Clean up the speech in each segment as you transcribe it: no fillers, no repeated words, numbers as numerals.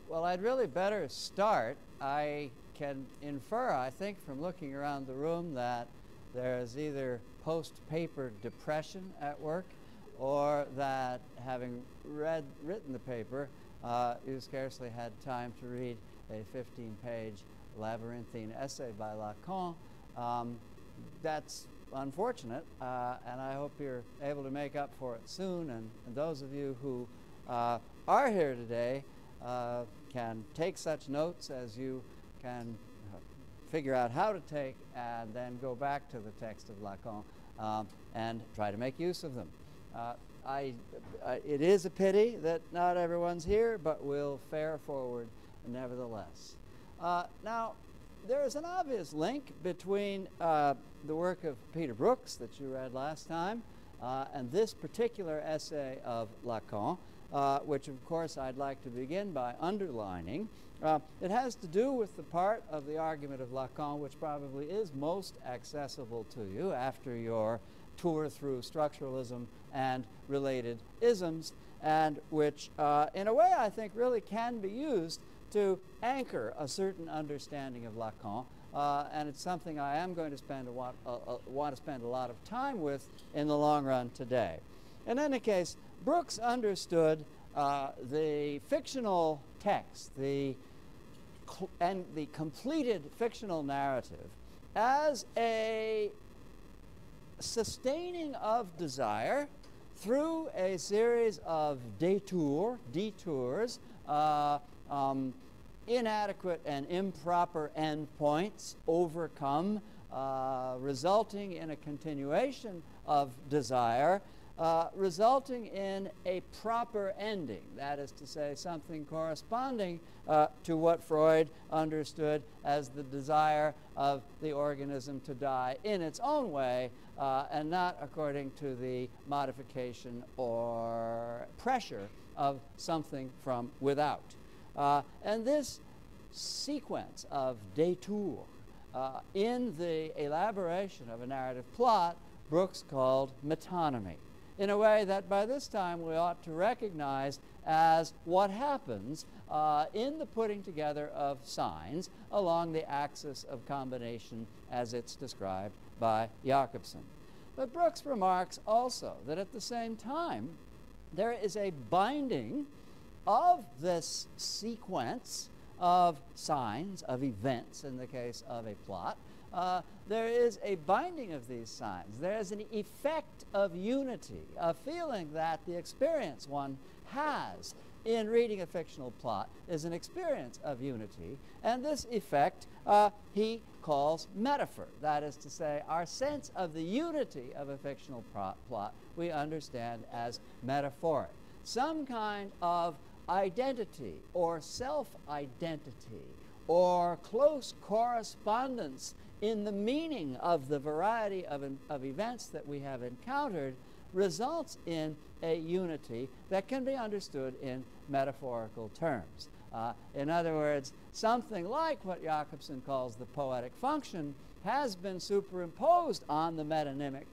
Well, I'd really better start. I can infer, I think, from looking around the room that there is either post-paper depression at work, or that having written the paper, you scarcely had time to read a 15-page labyrinthine essay by Lacan. That's unfortunate, and I hope you're able to make up for it soon. And those of you who are here today can take such notes as you can figure out how to take, and then go back to the text of Lacan and try to make use of them. It is a pity that not everyone's here, but we'll fare forward nevertheless. Now, there is an obvious link between the work of Peter Brooks that you read last time and this particular essay of Lacan, which of course I'd like to begin by underlining. It has to do with the part of the argument of Lacan which probably is most accessible to you after your tour through structuralism and related isms, and which in a way I think really can be used to anchor a certain understanding of Lacan, and it's something I am going to want to spend a lot of time with in the long run today. In any case, Brooks understood the fictional text, and the completed fictional narrative as a sustaining of desire through a series of detours, inadequate and improper endpoints overcome, resulting in a continuation of desire, resulting in a proper ending, that is to say, something corresponding to what Freud understood as the desire of the organism to die in its own way, and not according to the modification or pressure of something from without. And this sequence of détours in the elaboration of a narrative plot, Brooks called metonymy, in a way that by this time we ought to recognize as what happens in the putting together of signs along the axis of combination as it's described by Jacobson. But Brooks remarks also that at the same time there is a binding of this sequence of signs, of events in the case of a plot. There is a binding of these signs. There is an effect of unity, a feeling that the experience one has in reading a fictional plot is an experience of unity, and this effect he calls metaphor. That is to say, our sense of the unity of a fictional plot we understand as metaphoric. Some kind of identity or self-identity or close correspondence in the meaning of the variety of events that we have encountered results in a unity that can be understood in metaphorical terms. In other words, something like what Jacobson calls the poetic function has been superimposed on the metonymic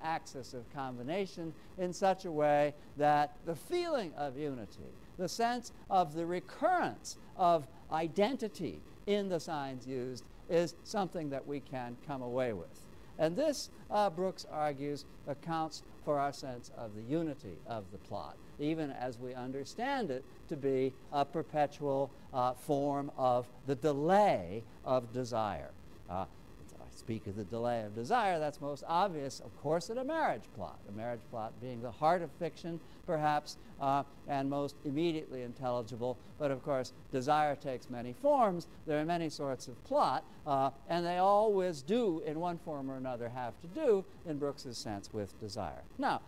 axis of combination in such a way that the feeling of unity, the sense of the recurrence of identity in the signs used, is something that we can come away with. And this, Brooks argues, accounts for our sense of the unity of the plot, even as we understand it to be a perpetual form of the delay of desire. I speak of the delay of desire, that's most obvious, of course, in a marriage plot being the heart of fiction, perhaps, and most immediately intelligible. But of course, desire takes many forms. There are many sorts of plot, and they always do, in one form or another, have to do, in Brooks's sense, with desire. Now,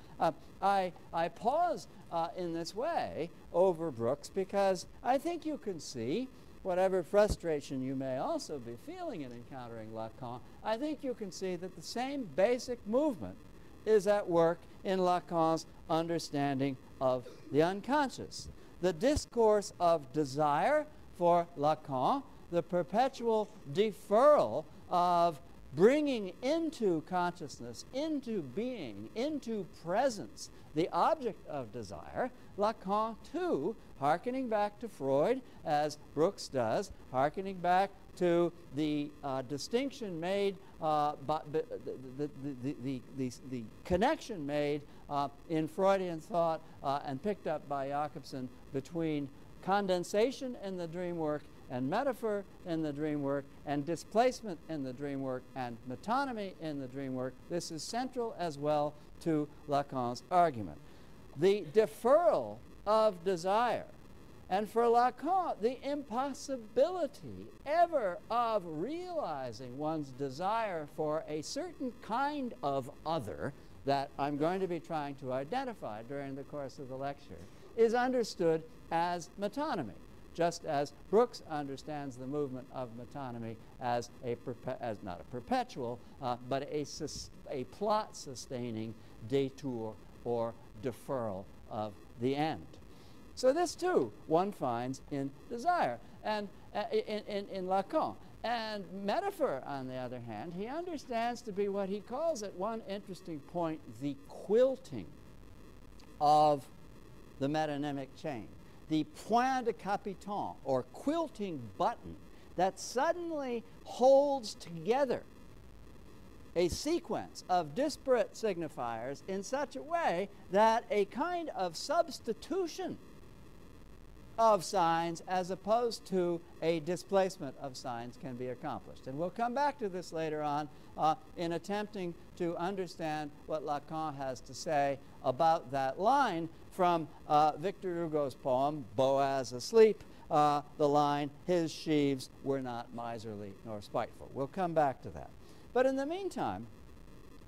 I pause in this way over Brooks because I think you can see, whatever frustration you may also be feeling in encountering Lacan, I think you can see that the same basic movement is at work in Lacan's understanding of the unconscious. The discourse of desire for Lacan, the perpetual deferral of bringing into consciousness, into being, into presence, the object of desire, Lacan too, hearkening back to Freud, as Brooks does, hearkening back to the distinction made, by the connection made in Freudian thought and picked up by Jakobson between condensation in the dream work and metaphor in the dream work and displacement in the dream work and metonymy in the dream work. This is central as well to Lacan's argument. The deferral of desire, and for Lacan, the impossibility ever of realizing one's desire for a certain kind of other that I'm going to be trying to identify during the course of the lecture, is understood as metonymy, just as Brooks understands the movement of metonymy as not a perpetual, but a plot-sustaining detour or deferral of the end. So this too one finds in desire and in Lacan. And metaphor, on the other hand, he understands to be what he calls at one interesting point the quilting of the metonymic chain, the point de capiton, or quilting button, that suddenly holds together a sequence of disparate signifiers in such a way that a kind of substitution of signs as opposed to a displacement of signs can be accomplished. And we'll come back to this later on in attempting to understand what Lacan has to say about that line from Victor Hugo's poem, Boaz Asleep, the line, his sheaves were not miserly nor spiteful. We'll come back to that. But in the meantime,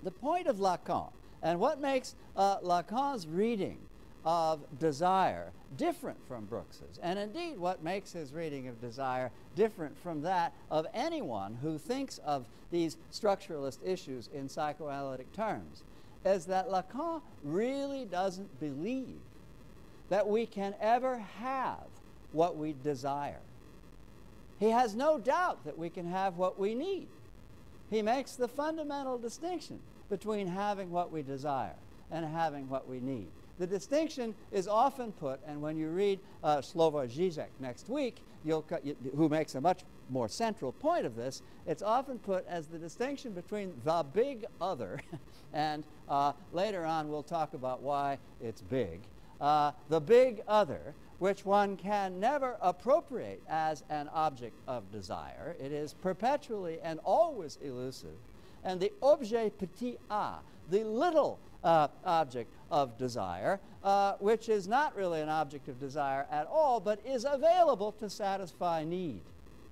the point of Lacan, and what makes Lacan's reading of desire different from Brooks's, and indeed what makes his reading of desire different from that of anyone who thinks of these structuralist issues in psychoanalytic terms, is that Lacan really doesn't believe that we can ever have what we desire. He has no doubt that we can have what we need. He makes the fundamental distinction between having what we desire and having what we need. The distinction is often put, and when you read Slavoj Žižek next week, who makes a much more central point of this, it's often put as the distinction between the big other, and later on we'll talk about why it's big, the big other, which one can never appropriate as an object of desire. It is perpetually and always elusive. And the objet petit a, the little object of desire, which is not really an object of desire at all, but is available to satisfy need.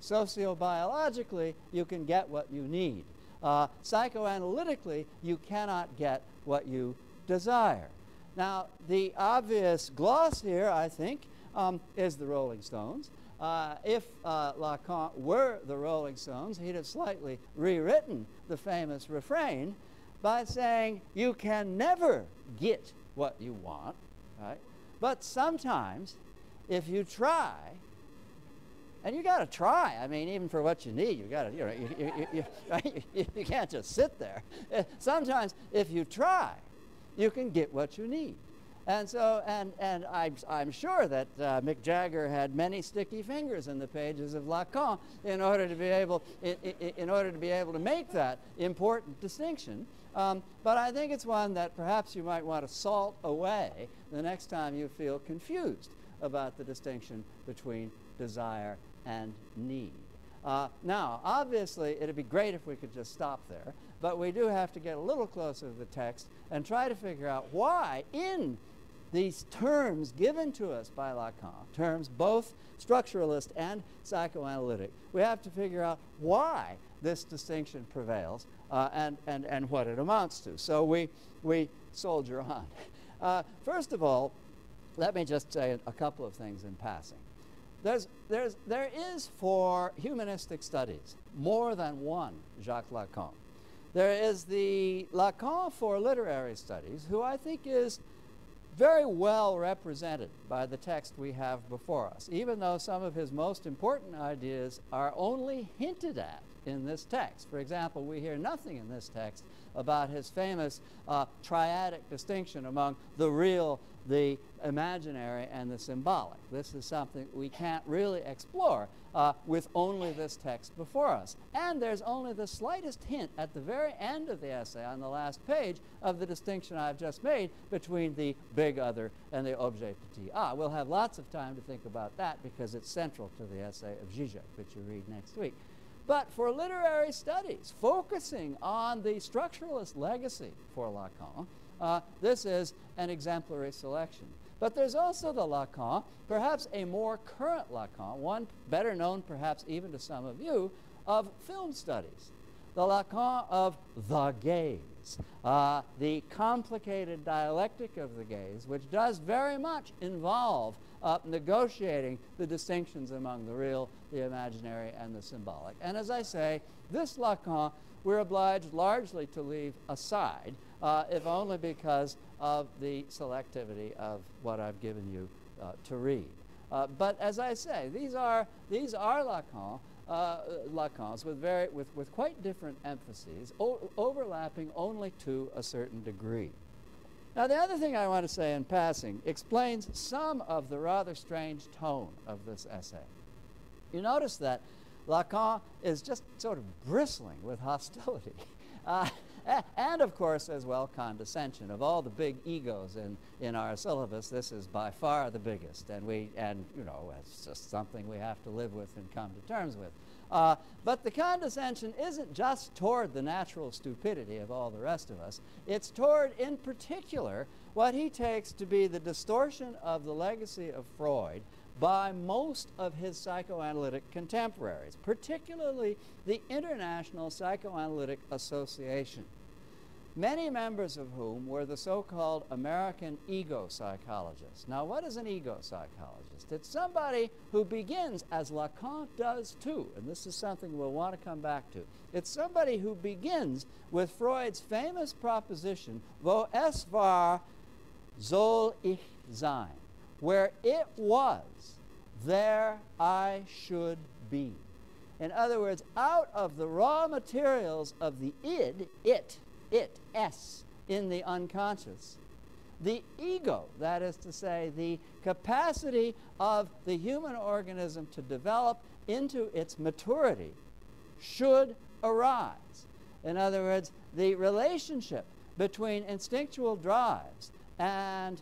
Sociobiologically, you can get what you need. Psychoanalytically, you cannot get what you desire. Now, the obvious gloss here, I think, is the Rolling Stones. If Lacan were the Rolling Stones, he'd have slightly rewritten the famous refrain by saying, you can never get what you want, right? But sometimes, if you try, and you got to try. I mean, even for what you need, you got to, you can't just sit there. Sometimes, if you try, you can get what you need. And so, and I'm sure that Mick Jagger had many sticky fingers in the pages of Lacan in order to be able, to make that important distinction. But I think it's one that perhaps you might want to salt away the next time you feel confused about the distinction between desire and need. Now, obviously, it'd be great if we could just stop there, but we do have to get a little closer to the text and try to figure out why in these terms given to us by Lacan, terms both structuralist and psychoanalytic, we have to figure out why this distinction prevails and what it amounts to. So we soldier on. First of all, let me just say a couple of things in passing. There is for humanistic studies more than one Jacques Lacan. There is the Lacan for literary studies, who I think is very well represented by the text we have before us, even though some of his most important ideas are only hinted at in this text. For example, we hear nothing in this text about his famous triadic distinction among the real, the imaginary, and the symbolic. This is something we can't really explore with only this text before us. And there's only the slightest hint at the very end of the essay, on the last page, of the distinction I've just made between the big other and the objet petit a. We'll have lots of time to think about that because it's central to the essay of Zizek, which you read next week. But for literary studies, focusing on the structuralist legacy for Lacan, this is an exemplary selection. But there's also the Lacan, perhaps a more current Lacan, one better known perhaps even to some of you, of film studies. The Lacan of the gaze, the complicated dialectic of the gaze, which does very much involve negotiating the distinctions among the real, the imaginary, and the symbolic. And as I say, this Lacan we're obliged largely to leave aside, if only because of the selectivity of what I've given you to read. But as I say, these are Lacan, Lacans with quite different emphases, overlapping only to a certain degree. Now, the other thing I want to say in passing explains some of the rather strange tone of this essay. You notice that Lacan is just sort of bristling with hostility. And, of course, as well, condescension. Of all the big egos in our syllabus, this is by far the biggest. And you know, it's just something we have to live with and come to terms with. But the condescension isn't just toward the natural stupidity of all the rest of us. It's toward, in particular, what he takes to be the distortion of the legacy of Freud by most of his psychoanalytic contemporaries, particularly the International Psychoanalytic Association, many members of whom were the so-called American ego psychologists. Now, what is an ego psychologist? It's somebody who begins, as Lacan does too, and this is something we'll want to come back to. It's somebody who begins with Freud's famous proposition, wo es war, soll ich sein, where it was, there I should be. In other words, out of the raw materials of the id, S, in the unconscious, the ego, that is to say, the capacity of the human organism to develop into its maturity, should arise. In other words, the relationship between instinctual drives and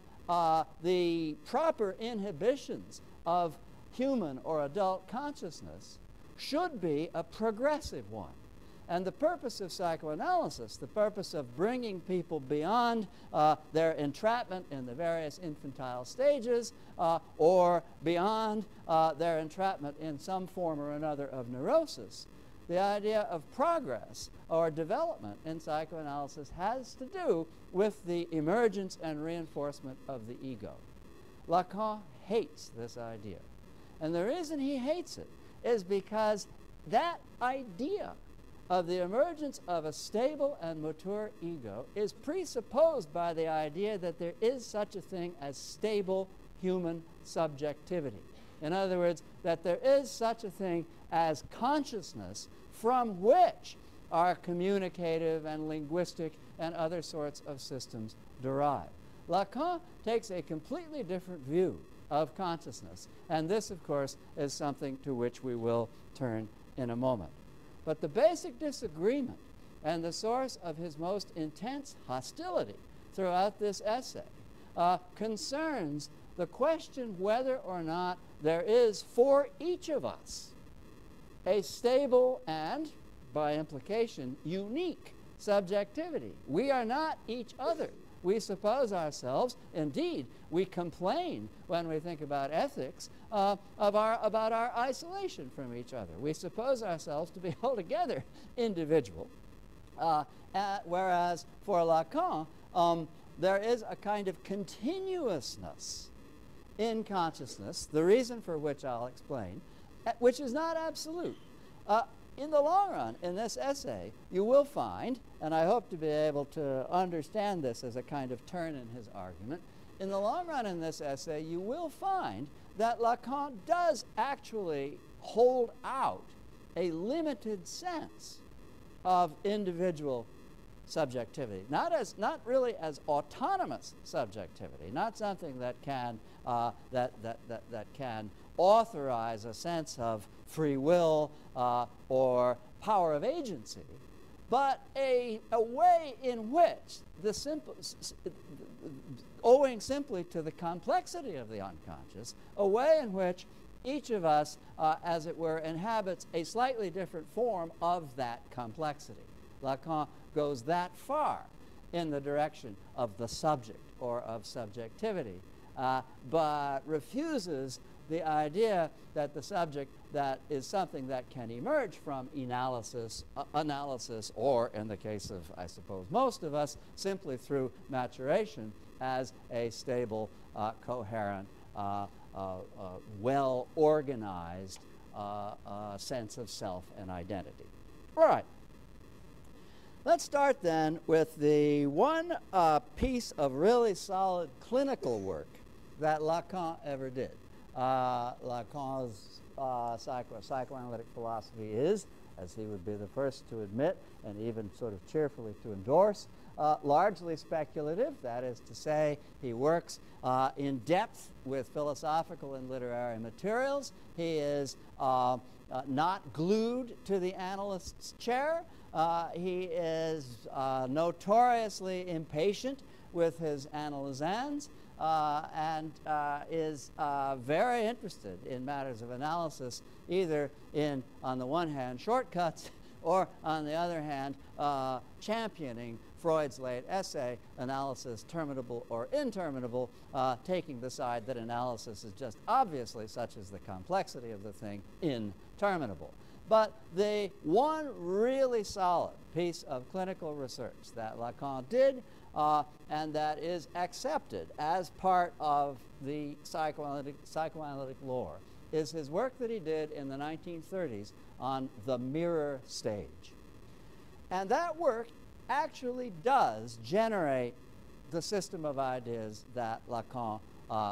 the proper inhibitions of human or adult consciousness should be a progressive one. And the purpose of psychoanalysis, the purpose of bringing people beyond their entrapment in the various infantile stages or beyond their entrapment in some form or another of neurosis, the idea of progress or development in psychoanalysis has to do with the emergence and reinforcement of the ego. Lacan hates this idea. And the reason he hates it is because that idea of the emergence of a stable and mature ego is presupposed by the idea that there is such a thing as stable human subjectivity. In other words, that there is such a thing as consciousness from which our communicative and linguistic and other sorts of systems derive. Lacan takes a completely different view of consciousness, and this, of course, is something to which we will turn in a moment. But the basic disagreement and the source of his most intense hostility throughout this essay concerns the question whether or not there is for each of us a stable and, by implication, unique subjectivity. We are not each other. We suppose ourselves, indeed, we complain when we think about ethics about our isolation from each other. We suppose ourselves to be altogether individual, whereas for Lacan, there is a kind of continuousness in consciousness, the reason for which I'll explain, which is not absolute. In the long run, in this essay, you will find, and I hope to be able to understand this as a kind of turn in his argument, in the long run in this essay, you will find that Lacan does actually hold out a limited sense of individual subjectivity, not really as autonomous subjectivity, not something that can that can authorize a sense of free will or power of agency, but a way in which owing simply to the complexity of the unconscious, a way in which each of us, as it were, inhabits a slightly different form of that complexity. Lacan goes that far in the direction of the subject or of subjectivity, but refuses the idea that the subject that is something that can emerge from analysis, or in the case of, I suppose, most of us, simply through maturation as a stable, coherent, well-organized sense of self and identity. All right. Let's start then with the one piece of really solid clinical work that Lacan ever did. Lacan's psychoanalytic philosophy is, as he would be the first to admit and even sort of cheerfully to endorse, largely speculative. That is to say, he works in depth with philosophical and literary materials. He is not glued to the analyst's chair. He is notoriously impatient with his analysans and is very interested in matters of analysis, either in, on the one hand, shortcuts, or on the other hand, championing Freud's late essay, analysis terminable or interminable, taking the side that analysis is just obviously, such as the complexity of the thing, interminable. But the one really solid piece of clinical research that Lacan did and that is accepted as part of the psychoanalytic lore is his work that he did in the 1930s on the mirror stage. And that work actually does generate the system of ideas that Lacan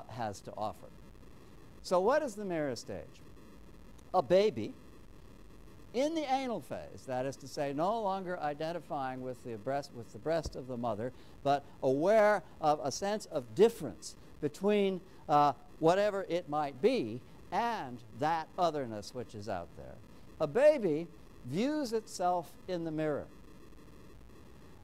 has to offer. So what is the mirror stage? A baby in the anal phase, that is to say, no longer identifying with the breast of the mother, but aware of a sense of difference between whatever it might be and that otherness which is out there. A baby views itself in the mirror.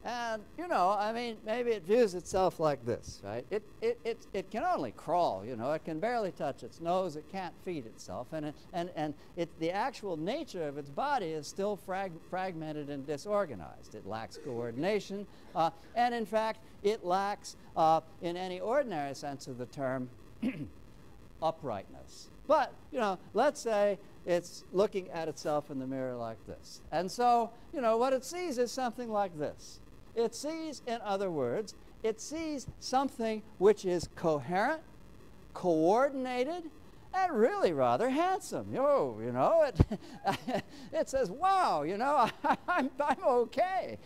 And, you know, I mean, maybe it views itself like this, right? It can only crawl, you know. It can barely touch its nose. It can't feed itself. And the actual nature of its body is still fragmented and disorganized. It lacks coordination. And, in fact, it lacks, in any ordinary sense of the term, uprightness. But, you know, let's say it's looking at itself in the mirror like this. And so, you know, what it sees is something like this. It sees, in other words, it sees something which is coherent, coordinated, and really rather handsome. You know, it says, wow, you know, I'm okay.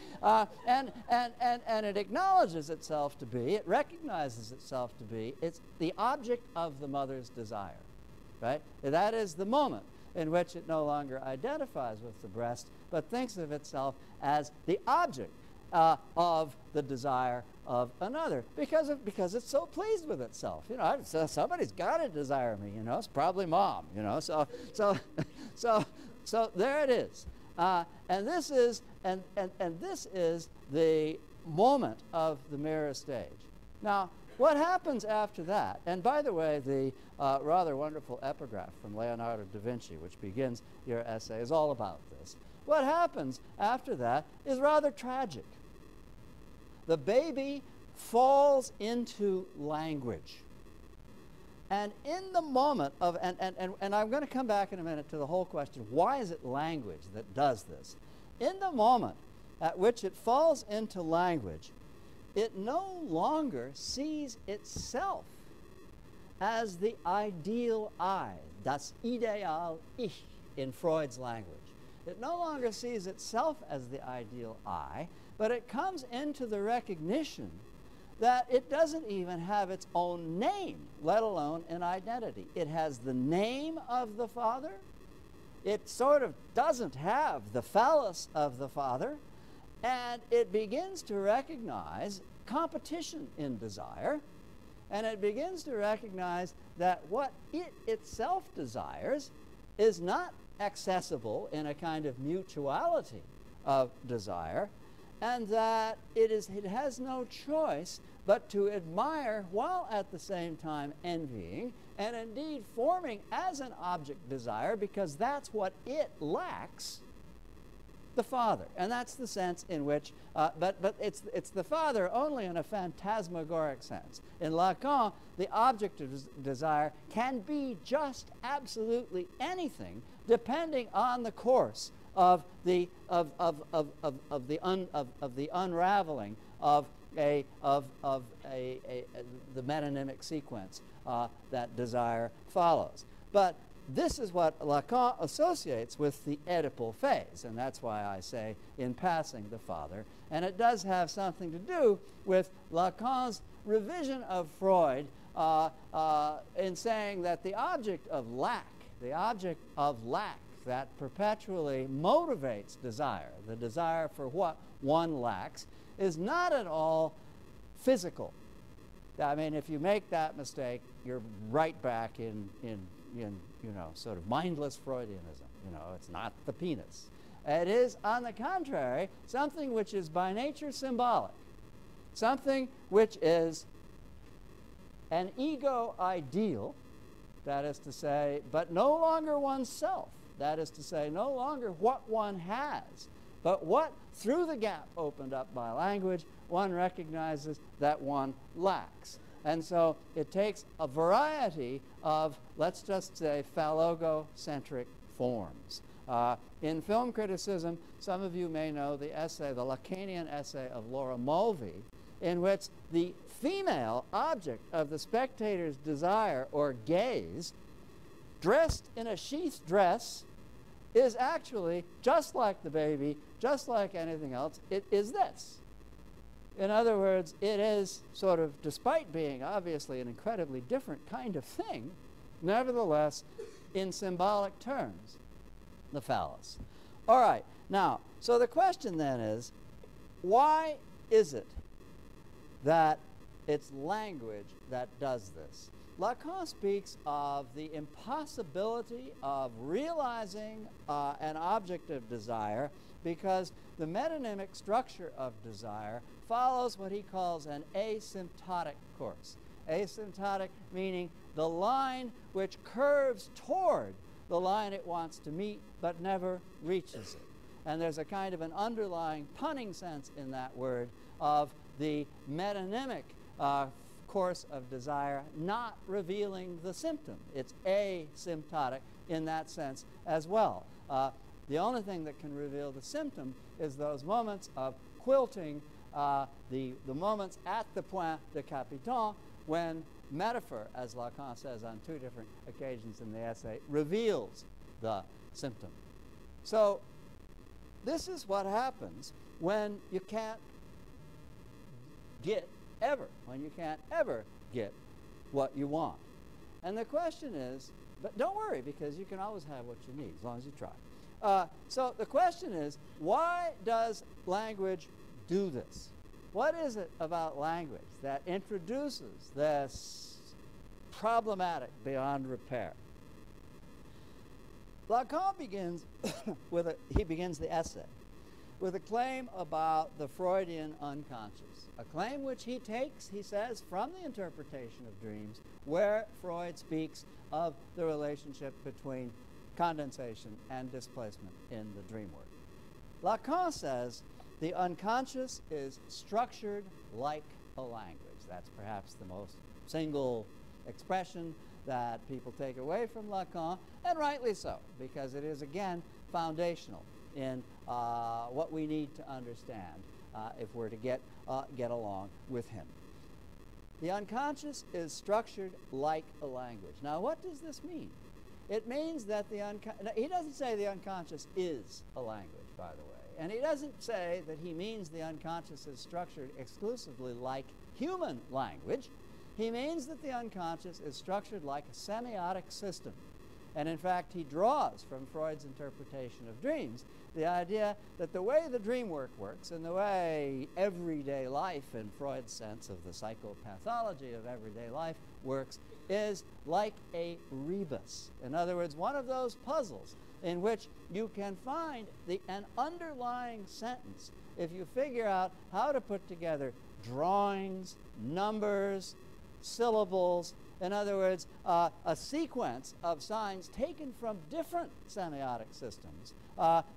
And it acknowledges itself to be, it recognizes itself to be, it's the object of the mother's desire, right? That is the moment in which it no longer identifies with the breast, but thinks of itself as the object of the desire of another, because it's so pleased with itself. You know, somebody's got to desire me. You know, it's probably mom. You know, so there it is. And this is this is the moment of the mirror stage. Now, what happens after that? And by the way, the rather wonderful epigraph from Leonardo da Vinci, which begins your essay, is all about this. What happens after that is rather tragic. The baby falls into language. And in the moment of, and I'm going to come back in a minute to the whole question, why is it language that does this? In the moment at which it falls into language, it no longer sees itself as the ideal I, das Ideal Ich in Freud's language. It no longer sees itself as the ideal I, but it comes into the recognition that it doesn't even have its own name, let alone an identity. It has the name of the father, it sort of doesn't have the phallus of the father, and it begins to recognize competition in desire, and it begins to recognize that what it itself desires is not accessible in a kind of mutuality of desire, and that it has no choice but to admire while at the same time envying, and indeed forming as an object desire, because that's what it lacks, the father. And that's the sense in which, but it's the father only in a phantasmagoric sense. In Lacan, the object of desire can be just absolutely anything, depending on the course of the unraveling of the metonymic sequence that desire follows. But this is what Lacan associates with the Oedipal phase, and that's why I say in passing the father. And it does have something to do with Lacan's revision of Freud in saying that the object of lack that perpetually motivates desire, the desire for what one lacks, is not at all physical. I mean, if you make that mistake, you're right back in sort of mindless Freudianism. It's not the penis. It is, on the contrary, something which is by nature symbolic, something which is an ego ideal, that is to say, but no longer oneself. That is to say, no longer what one has, but what, through the gap opened up by language, one recognizes that one lacks. And so it takes a variety of, let's just say, phallogocentric forms. In film criticism, some of you may know the essay, the Lacanian essay of Laura Mulvey, in which the female object of the spectator's desire or gaze, dressed in a sheath dress, is actually, just like the baby, just like anything else, it is this. In other words, it is sort of, despite being obviously an incredibly different kind of thing, nevertheless, in symbolic terms, the phallus. All right, now, so the question then is, why is it that it's language that does this? Lacan speaks of the impossibility of realizing an object of desire because the metonymic structure of desire follows what he calls an asymptotic course. Asymptotic meaning the line which curves toward the line it wants to meet but never reaches it. And there's a kind of an underlying punning sense in that word of the metonymic course of desire not revealing the symptom. It's asymptotic in that sense as well. The only thing that can reveal the symptom is those moments of quilting, the moments at the point de capiton when metaphor, as Lacan says on two different occasions in the essay, reveals the symptom. So this is what happens when you can't get when you can't ever get what you want. And the question is, but don't worry, because you can always have what you need as long as you try. So the question is, why does language do this? What is it about language that introduces this problematic beyond repair? Lacan begins he begins the essay with a claim about the Freudian unconscious, a claim which he takes, he says, from the interpretation of dreams, where Freud speaks of the relationship between condensation and displacement in the dream work. Lacan says the unconscious is structured like a language. That's perhaps the most single expression that people take away from Lacan, and rightly so, because it is, again, foundational in what we need to understand if we're to get along with him. The unconscious is structured like a language. Now, what does this mean? It means that he doesn't say the unconscious is a language, by the way. And he doesn't say that he means the unconscious is structured exclusively like human language. He means that the unconscious is structured like a semiotic system And in fact, he draws from Freud's interpretation of dreams the idea that the way the dream work works and the way everyday life, in Freud's sense of the psychopathology of everyday life, works is like a rebus. In other words, one of those puzzles in which you can find an underlying sentence if you figure out how to put together drawings, numbers, syllables, in other words, a sequence of signs taken from different semiotic systems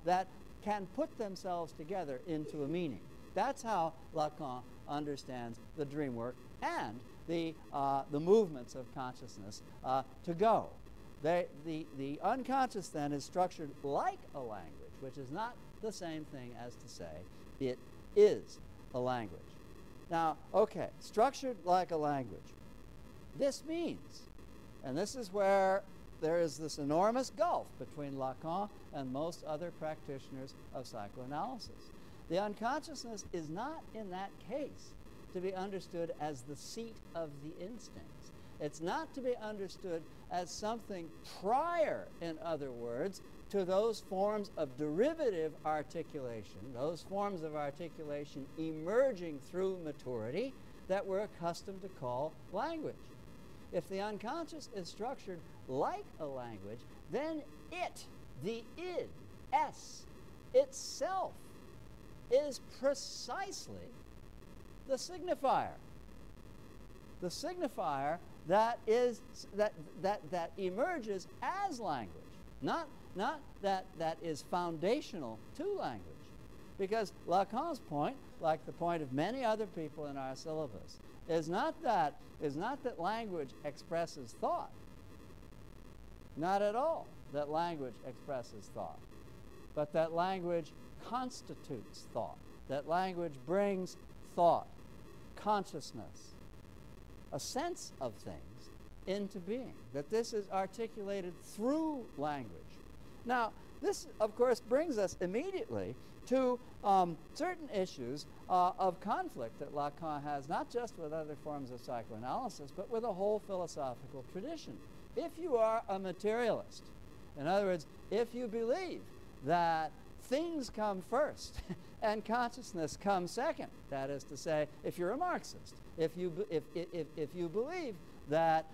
that can put themselves together into a meaning. That's how Lacan understands the dream work and the movements of consciousness to go. The unconscious then is structured like a language, which is not the same thing as to say it is a language. Now, okay, structured like a language. This means, and this is where there is this enormous gulf between Lacan and most other practitioners of psychoanalysis. The unconsciousness is not, in that case, to be understood as the seat of the instincts. It's not to be understood as something prior, in other words, to those forms of derivative articulation, those forms of articulation emerging through maturity that we're accustomed to call language. If the unconscious is structured like a language, then it, the id, S, itself, is precisely the signifier. The signifier that emerges as language, not that is foundational to language. Because Lacan's point, like the point of many other people in our syllabus, is not that language expresses thought. Not at all that language expresses thought, but that language constitutes thought, that language brings thought, consciousness, a sense of things into being, that this is articulated through language. Now, this, of course, brings us immediately to certain issues of conflict that Lacan has, not just with other forms of psychoanalysis, but with a whole philosophical tradition. If you are a materialist, in other words, if you believe that things come first and consciousness comes second, that is to say, if you're a Marxist, if you believe that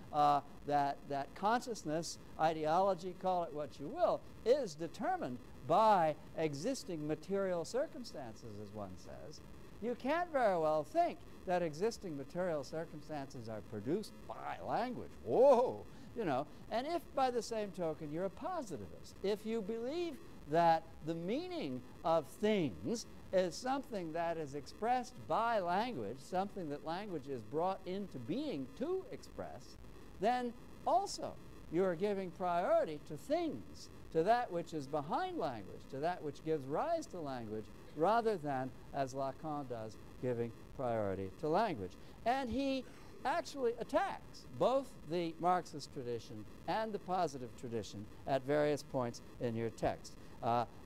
that consciousness, ideology, call it what you will, is determined by existing material circumstances, as one says, you can't very well think that existing material circumstances are produced by language. Whoa! You know, and if by the same token you're a positivist, if you believe that the meaning of things is something that is expressed by language, something that language is brought into being to express, then also you are giving priority to things, to that which is behind language, to that which gives rise to language, rather than, as Lacan does, giving priority to language. And he actually attacks both the Marxist tradition and the positive tradition at various points in your text.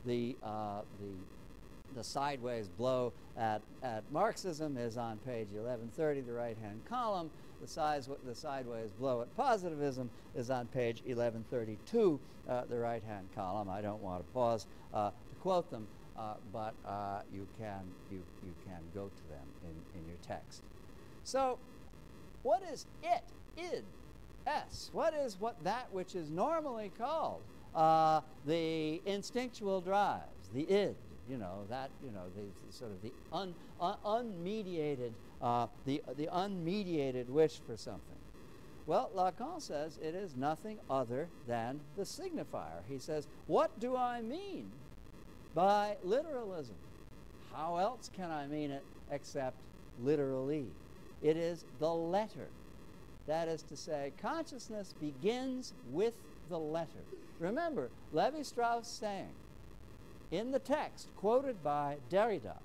The sideways blow at Marxism is on page 1130, the right-hand column. The sideways blow at positivism is on page 1132, the right-hand column. I don't want to pause to quote them, but you can go to them in your text. So, what is it? Id, S. What is that which is normally called the instinctual drives, the id? The sort of the unmediated, the unmediated wish for something. Well, Lacan says it is nothing other than the signifier. He says, what do I mean by literalism? How else can I mean it except literally? It is the letter. That is to say, consciousness begins with the letter. Remember, Lévi-Strauss saying, in the text quoted by Derrida,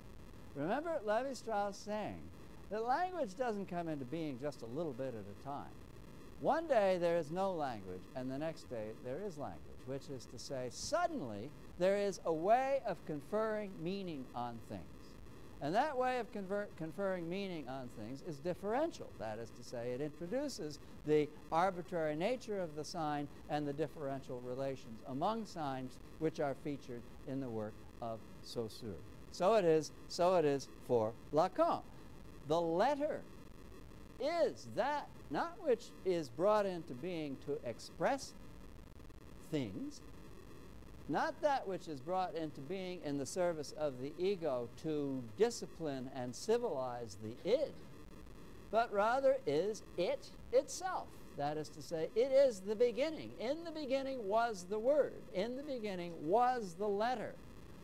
remember Lévi-Strauss saying that language doesn't come into being just a little bit at a time. One day there is no language, and the next day there is language, which is to say, suddenly there is a way of conferring meaning on things. And that way of conferring meaning on things is differential. That is to say, it introduces the arbitrary nature of the sign and the differential relations among signs which are featured in the work of Saussure. So it is for Lacan. The letter is that not which is brought into being to express things, not that which is brought into being in the service of the ego to discipline and civilize the id, but rather is it itself. That is to say, it is the beginning. In the beginning was the word. In the beginning was the letter,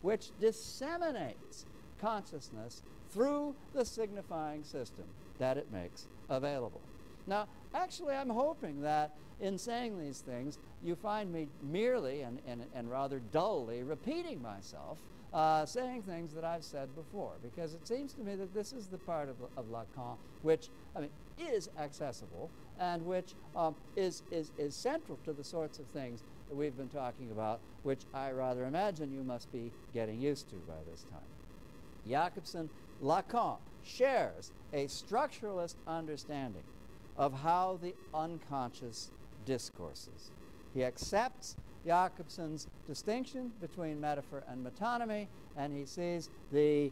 which disseminates consciousness through the signifying system that it makes available. Now, actually, I'm hoping that in saying these things, you find me merely and rather dully repeating myself, saying things that I've said before, because it seems to me that this is the part of Lacan which, I mean, is accessible and which is central to the sorts of things that we've been talking about, which I rather imagine you must be getting used to by this time. Jacobson, Lacan shares a structuralist understanding of how the unconscious discourses. He accepts Jacobson's distinction between metaphor and metonymy, and he sees the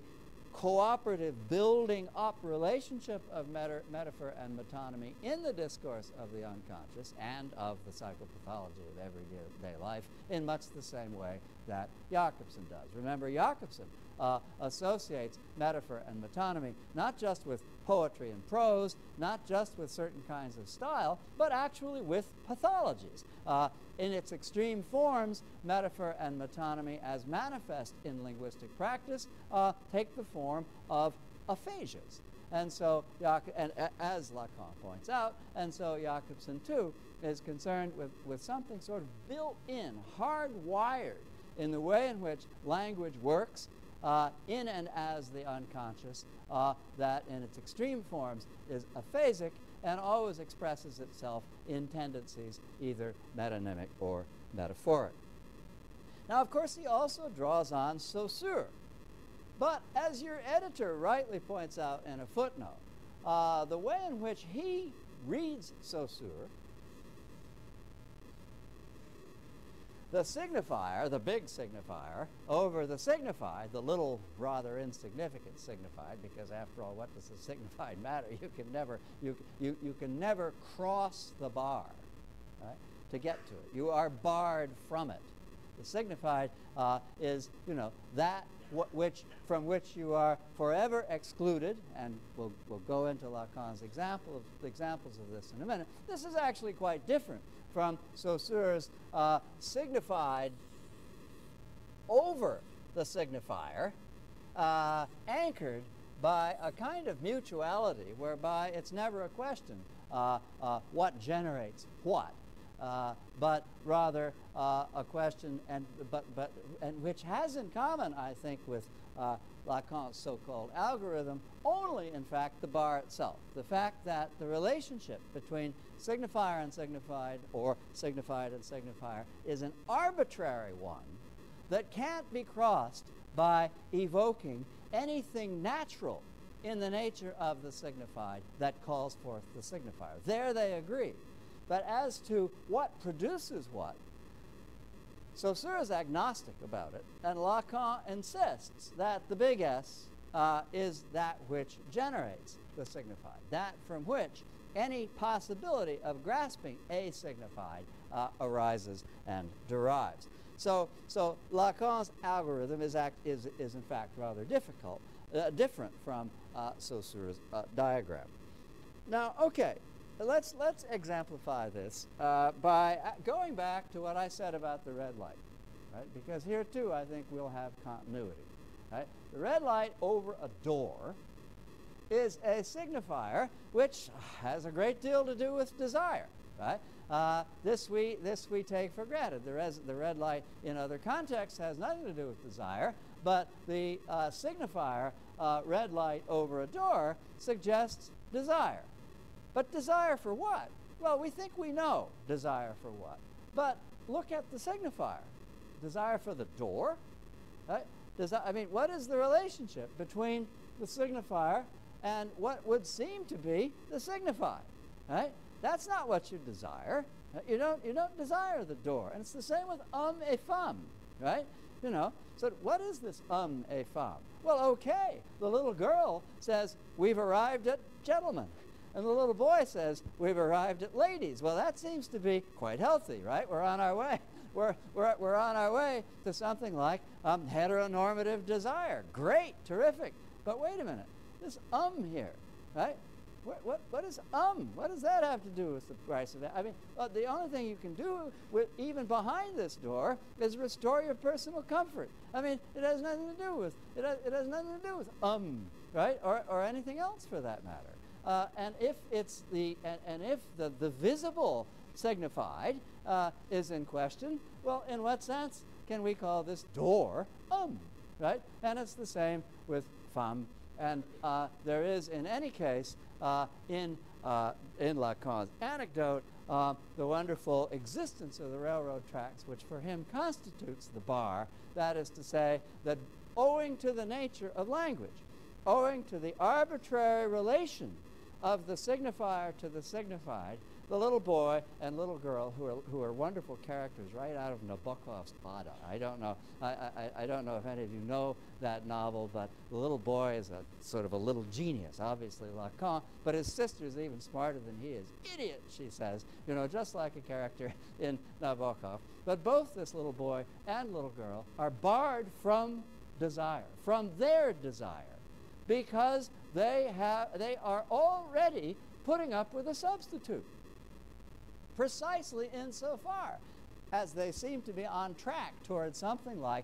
cooperative building up relationship of metaphor and metonymy in the discourse of the unconscious and of the psychopathology of everyday life in much the same way that Jacobson does. Remember, Jacobson associates metaphor and metonymy not just with poetry and prose, not just with certain kinds of style, but actually with pathologies. In its extreme forms, metaphor and metonymy as manifest in linguistic practice take the form of aphasias. And so, as Lacan points out, and so Jacobson too is concerned with something sort of built in, hardwired in the way in which language works in and as the unconscious, that in its extreme forms is aphasic and always expresses itself in tendencies either metonymic or metaphoric. Now, of course, he also draws on Saussure. But as your editor rightly points out in a footnote, the way in which he reads Saussure, the signifier, the big signifier, over the signified, the little rather insignificant signified, because after all, what does the signified matter? You can never cross the bar, right, to get to it. You are barred from it. The signified is, that from which you are forever excluded, and we'll go into Lacan's examples of this in a minute. This is actually quite different from Saussure's signified over the signifier, anchored by a kind of mutuality whereby it's never a question what generates what, but rather a question and which has in common, I think, with Lacan's so-called algorithm, only in fact the bar itself. The fact that the relationship between signifier and signified, or signified and signifier, is an arbitrary one that can't be crossed by evoking anything natural in the nature of the signified that calls forth the signifier. There they agree. But as to what produces what, Saussure is agnostic about it, and Lacan insists that the big S is that which generates the signified, that from which any possibility of grasping a signified arises and derives. So Lacan's algorithm is in fact rather different from Saussure's diagram. Now, okay. Let's exemplify this by going back to what I said about the red light, right? Because here too I think we'll have continuity, right? The red light over a door is a signifier which has a great deal to do with desire, right? This we take for granted. The red light in other contexts has nothing to do with desire, but the signifier red light over a door suggests desire. But desire for what? Well, we think we know desire for what. But look at the signifier. Desire for the door? Right? What is the relationship between the signifier and what would seem to be the signified, right? That's not what you desire. You don't desire the door. And it's the same with et femme, right? You know, so what is this et femme? Well, okay, the little girl says, we've arrived at gentlemen. And the little boy says, we've arrived at ladies. Well, that seems to be quite healthy, right? We're on our way. We're on our way to something like heteronormative desire. Great, terrific. But wait a minute, this here, right? What is What does that have to do with the price of that? I mean, the only thing you can do with even behind this door is restore your personal comfort. I mean, it has nothing to do with right, or anything else for that matter. And if it's if the visible signified is in question, well, in what sense can we call this door right? And it's the same with femme. And there is, in any case, in Lacan's anecdote, the wonderful existence of the railroad tracks, which for him constitutes the bar. That is to say that owing to the nature of language, owing to the arbitrary relation of the signifier to the signified, the little boy and little girl, who are wonderful characters right out of Nabokov's Ada. I don't know if any of you know that novel, but the little boy is a sort of a little genius, obviously Lacan, but his sister's even smarter than he is. Idiot, she says, you know, just like a character in Nabokov. But both this little boy and little girl are barred from desire, from their desire, because they are already putting up with a substitute. Precisely insofar as they seem to be on track towards something like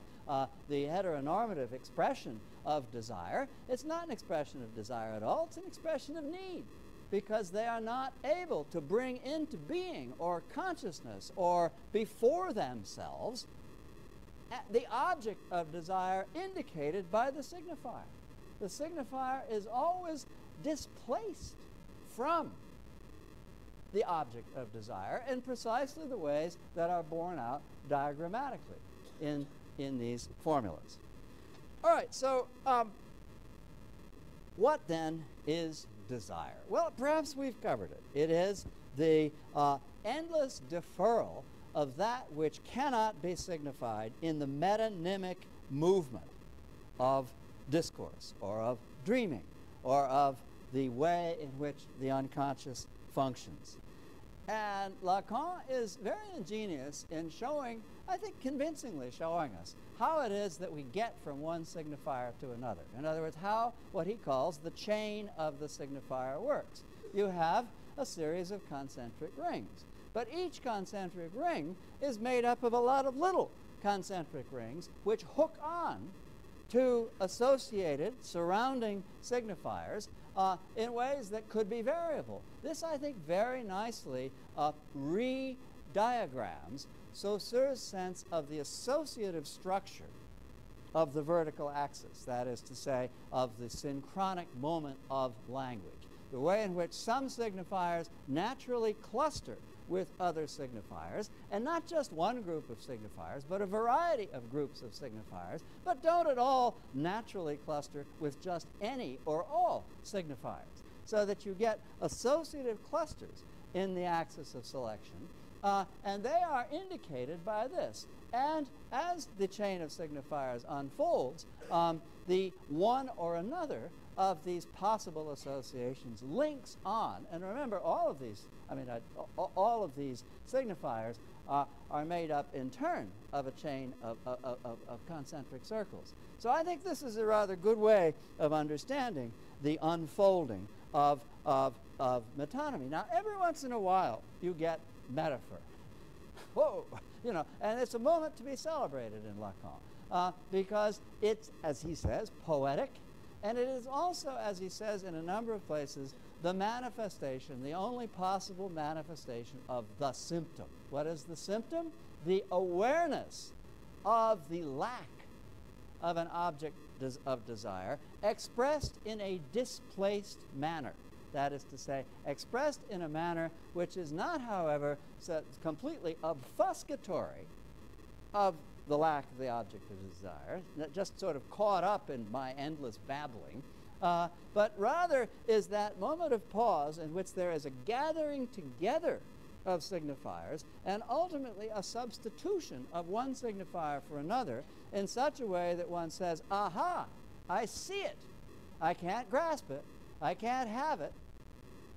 the heteronormative expression of desire. It's not an expression of desire at all, it's an expression of need, because they are not able to bring into being or consciousness or before themselves the object of desire indicated by the signifier. The signifier is always displaced from the object of desire in precisely the ways that are borne out diagrammatically in these formulas. All right, so what then is desire? Well, perhaps we've covered it. It is the endless deferral of that which cannot be signified in the metonymic movement of discourse or of dreaming or of the way in which the unconscious functions. And Lacan is very ingenious in showing, I think convincingly showing us, how it is that we get from one signifier to another. In other words, how what he calls the chain of the signifier works. You have a series of concentric rings, but each concentric ring is made up of a lot of little concentric rings which hook on to associated surrounding signifiers in ways that could be variable. This, I think, very nicely re-diagrams Saussure's sense of the associative structure of the vertical axis, that is to say, of the synchronic moment of language, the way in which some signifiers naturally cluster with other signifiers, and not just one group of signifiers, but a variety of groups of signifiers, but don't at all naturally cluster with just any or all signifiers, so that you get associative clusters in the axis of selection, and they are indicated by this. And as the chain of signifiers unfolds, the one or another of these possible associations links on. And remember, all of these signifiers are made up in turn of a chain of concentric circles. So I think this is a rather good way of understanding the unfolding of metonymy. Now, every once in a while, you get metaphor. Whoa! You know, and it's a moment to be celebrated in Lacan because it's, as he says, poetic, and it is also, as he says in a number of places, the manifestation, the only possible manifestation of the symptom. What is the symptom? The awareness of the lack of an object of desire expressed in a displaced manner. That is to say, expressed in a manner which is not, however, completely obfuscatory of the lack of the object of desire, just sort of caught up in my endless babbling, but rather is that moment of pause in which there is a gathering together of signifiers and ultimately a substitution of one signifier for another in such a way that one says, aha, I see it. I can't grasp it. I can't have it,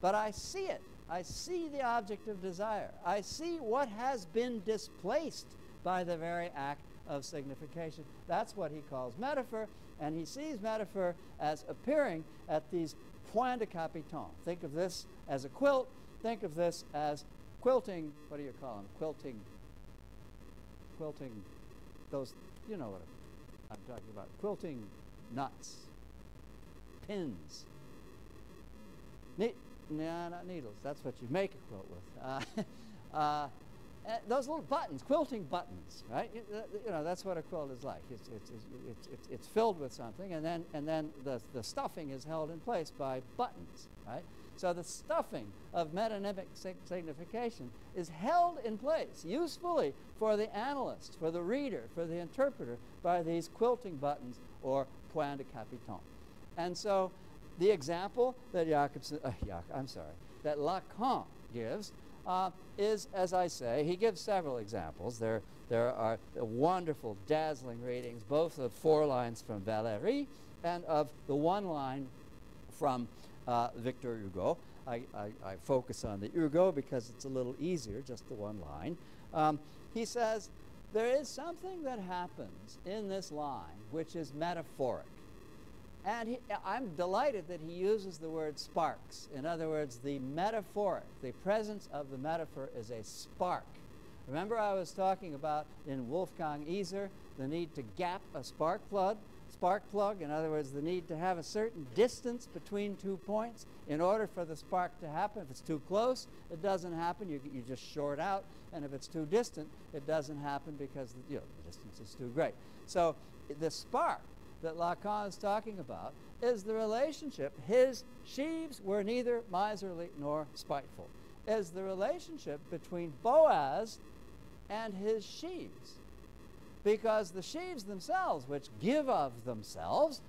but I see it. I see the object of desire. I see what has been displaced by the very act of signification. That's what he calls metaphor, and he sees metaphor as appearing at these points de capiton. Think of this as a quilt. Think of this as quilting. What do you call them? Quilting, those, you know what I'm talking about. Quilting nuts, pins. No, not needles. That's what you make a quilt with. Those little buttons, quilting buttons, right? You know, that's what a quilt is like. It's filled with something, and then the stuffing is held in place by buttons, right? So the stuffing of metonymic signification is held in place usefully for the analyst, for the reader, for the interpreter by these quilting buttons or points de capiton. And so the example that that Lacan gives is, as I say, he gives several examples. There are wonderful, dazzling readings, both of 4 lines from Valéry and of the 1 line from Victor Hugo. I focus on the Hugo because it's a little easier, just the 1 line. He says, there is something that happens in this line which is metaphoric. And I'm delighted that he uses the word sparks. In other words, the metaphoric, the presence of the metaphor is a spark. Remember I was talking about in Wolfgang Iser the need to gap a spark plug? In other words, the need to have a certain distance between 2 points in order for the spark to happen. If it's too close, it doesn't happen. You just short out. And if it's too distant, it doesn't happen because the distance is too great. So the spark that Lacan is talking about is the relationship. His sheaves were neither miserly nor spiteful. Is the relationship between Boaz and his sheaves. Because the sheaves themselves, which give of themselves,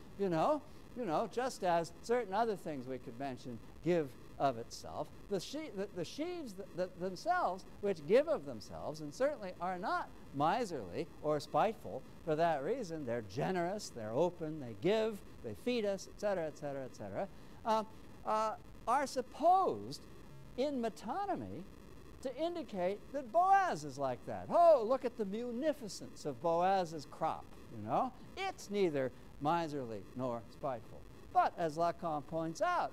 just as certain other things we could mention give of itself, the sheaves themselves, which give of themselves, and certainly are not miserly or spiteful for that reason. They're generous, they're open, they give, they feed us, etc., etc., etc., are supposed in metonymy to indicate that Boaz is like that. Oh, look at the munificence of Boaz's crop, It's neither miserly nor spiteful. But as Lacan points out,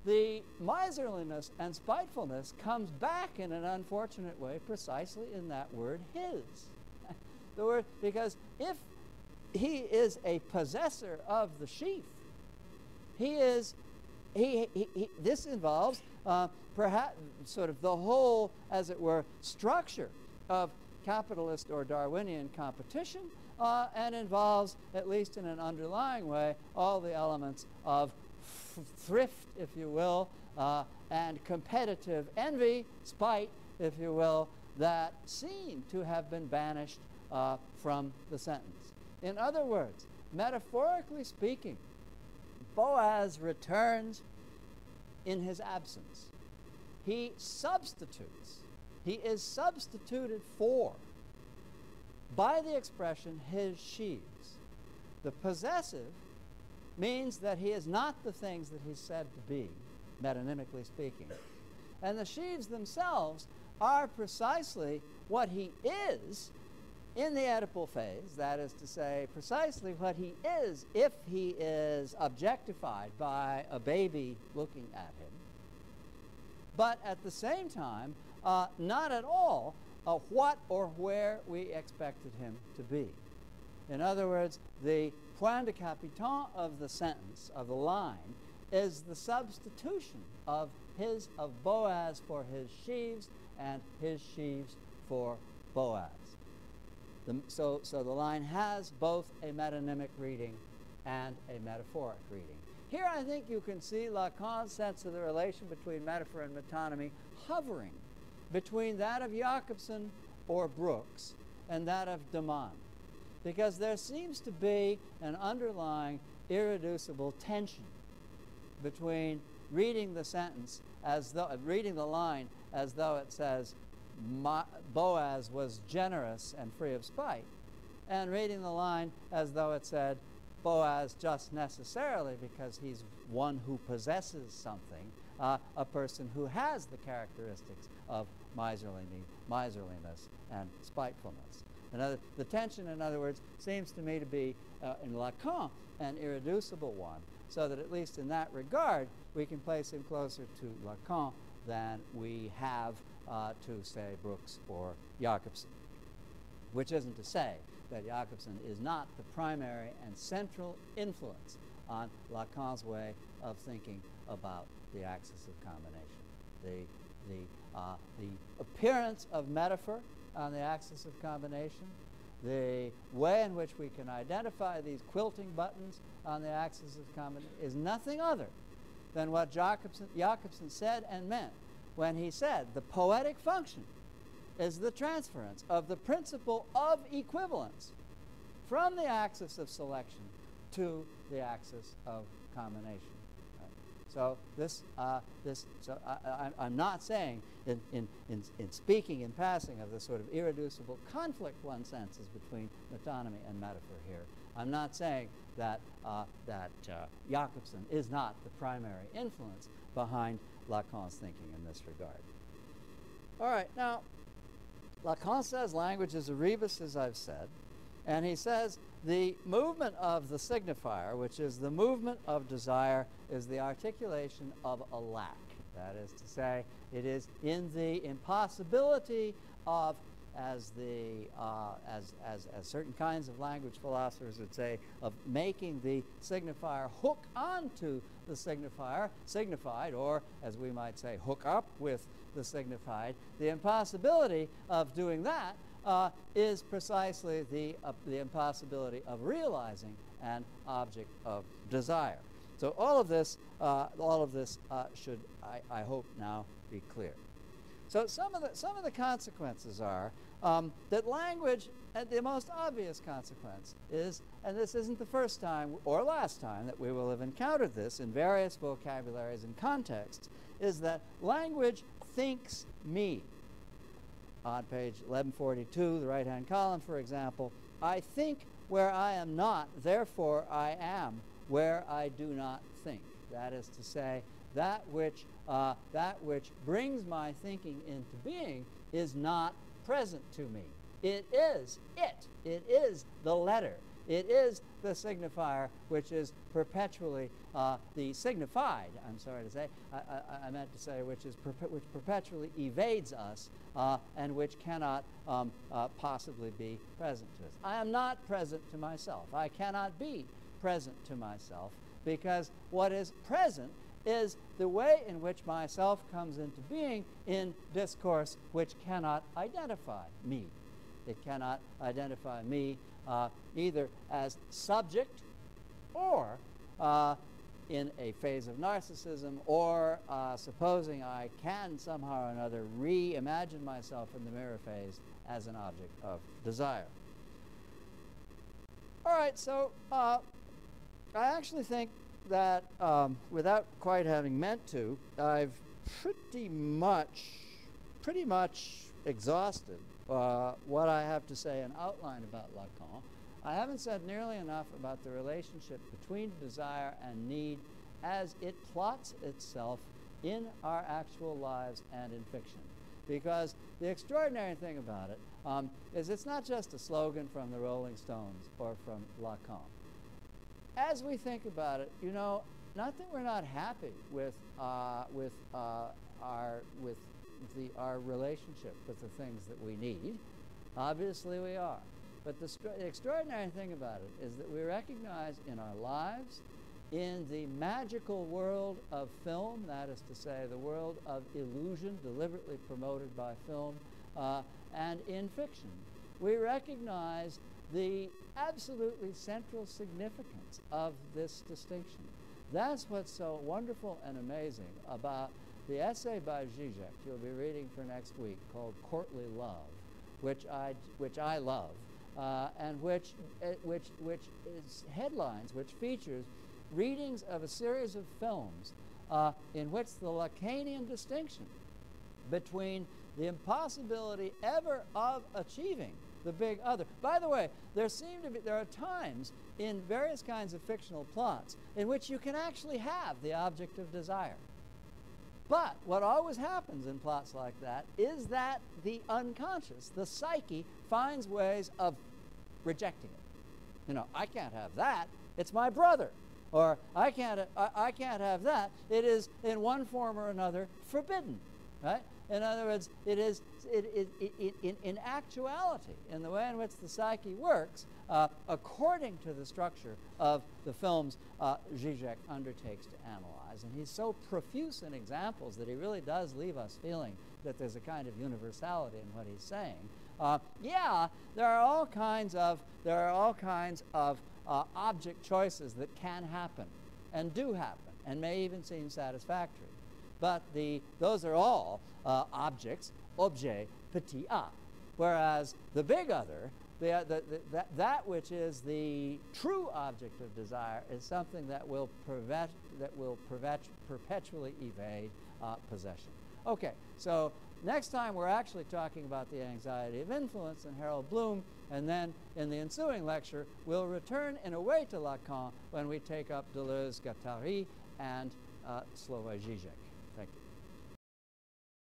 the miserliness and spitefulness comes back in an unfortunate way precisely in that word his. The word, because if he is a possessor of the sheaf, this involves perhaps sort of the whole, as it were, structure of capitalist or Darwinian competition, and involves, at least in an underlying way, all the elements of thrift, if you will, and competitive envy, spite, if you will, that seem to have been banished from the sentence. In other words, metaphorically speaking, Boaz returns in his absence. He substitutes. He is substituted for by the expression his sheaves. The possessive means that he is not the things that he's said to be, metonymically speaking. And the sheaves themselves are precisely what he is in the Oedipal phase, that is to say, precisely what he is if he is objectified by a baby looking at him, but at the same time, not at all what or where we expected him to be. In other words, the point de capiton of the sentence, of the line, is the substitution of Boaz for his sheaves and his sheaves for Boaz. So the line has both a metonymic reading and a metaphoric reading. Here I think you can see Lacan's sense of the relation between metaphor and metonymy hovering between that of Jakobson or Brooks and that of de Man, because there seems to be an underlying irreducible tension between reading the sentence as though, reading the line as though it says Boaz was generous and free of spite, and reading the line as though it said Boaz just necessarily because he's one who possesses something, a person who has the characteristics of miserliness and spitefulness. The tension, in other words, seems to me to be, in Lacan, an irreducible one, so that at least in that regard, we can place him closer to Lacan than we have to, say, Brooks or Jakobson. Which isn't to say that Jakobson is not the primary and central influence on Lacan's way of thinking about the axis of combination. The appearance of metaphor on the axis of combination, the way in which we can identify these quilting buttons on the axis of combination is nothing other than what Jakobson said and meant when he said the poetic function is the transference of the principle of equivalence from the axis of selection to the axis of combination. So I'm not saying in speaking in passing of the sort of irreducible conflict one senses between metonymy and metaphor here. I'm not saying that Jakobson is not the primary influence behind Lacan's thinking in this regard. All right, now Lacan says language is a rebus, as I've said, and he says the movement of the signifier, which is the movement of desire, is the articulation of a lack. That is to say, it is in the impossibility of, as certain kinds of language philosophers would say, of making the signifier hook onto the signified, or as we might say, hook up with the signified. The impossibility of doing that is precisely the impossibility of realizing an object of desire. So all of this should, I hope, now be clear. So some of the consequences are that language, and the most obvious consequence is, and this isn't the first time or last time that we will have encountered this in various vocabularies and contexts, is that language thinks me. On page 1142, the right-hand column, for example, I think where I am not, therefore I am where I do not think. That is to say, that which brings my thinking into being is not present to me. It is it. It is the letter. It is the signifier which is perpetually the signified. I'm sorry to say. I meant to say which perpetually evades us and which cannot possibly be present to us. I am not present to myself. I cannot be present to myself because what is present is the way in which myself comes into being in discourse which cannot identify me. It cannot identify me either as subject or in a phase of narcissism, or supposing I can somehow or another reimagine myself in the mirror phase as an object of desire. All right, so I actually think that without quite having meant to, I've pretty much exhausted what I have to say in outline about Lacan. I haven't said nearly enough about the relationship between desire and need as it plots itself in our actual lives and in fiction. Because the extraordinary thing about it is it's not just a slogan from the Rolling Stones or from Lacan. As we think about it, you know, not that we're not happy with our relationship with the things that we need. Obviously we are. But the extraordinary thing about it is that we recognize in our lives, in the magical world of film, that is to say, the world of illusion deliberately promoted by film, and in fiction, we recognize the absolutely central significance of this distinction. That's what's so wonderful and amazing about the essay by Zizek you'll be reading for next week called Courtly Love, which I love, and which is headlines, which features readings of a series of films in which the Lacanian distinction between the impossibility ever of achieving the big other. By the way, there are times in various kinds of fictional plots in which you can actually have the object of desire. But what always happens in plots like that is that the unconscious, the psyche, finds ways of rejecting it. You know, I can't have that. It's my brother. Or I can't have that. It is in one form or another forbidden, right? In other words, in actuality, in the way in which the psyche works, according to the structure of the films Zizek undertakes to analyze. And he's so profuse in examples that he really does leave us feeling that there's a kind of universality in what he's saying. Yeah, there are all kinds of object choices that can happen and do happen and may even seem satisfactory. But those are all objects, objet petit a, whereas the big other, that which is the true object of desire, is something that will perpetually evade possession. Okay, so next time we're actually talking about the anxiety of influence and Harold Bloom, and then in the ensuing lecture we'll return in a way to Lacan when we take up Deleuze, Guattari, and Slavoj Žižek. Thank you.